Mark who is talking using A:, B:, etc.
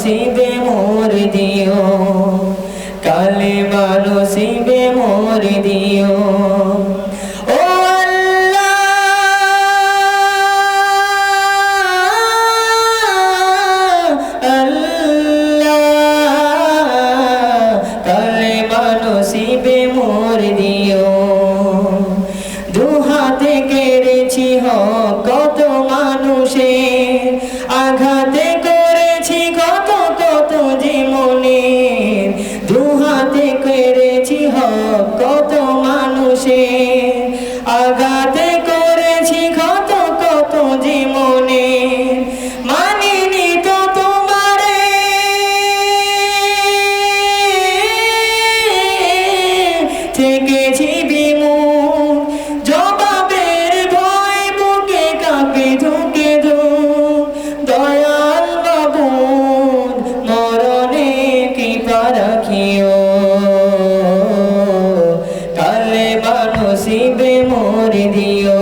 A: নসিবে মোর দিও, কালেমা নসিবে মোর দিও। ও আল্লাহ আল্লাহ, কালেমা নসিবে মোর দিও। দুহাতে কেড়েছি হক কত মানুষের, আঘাতে করেছি কত কত জীবনের। দুহাতে কেড়েছি হক কত মানুষের, আঘাতে করেছি কত কত জীবনের। মানিনি তো তোমারে, থেকেছি বিমুখ, জবাবের ভয় বুকে কাঁপে ধুকে ধুক। দয়াল মাবুদ মরণে কৃপা রাখিও, কালেমা নসিবে মোর দিও।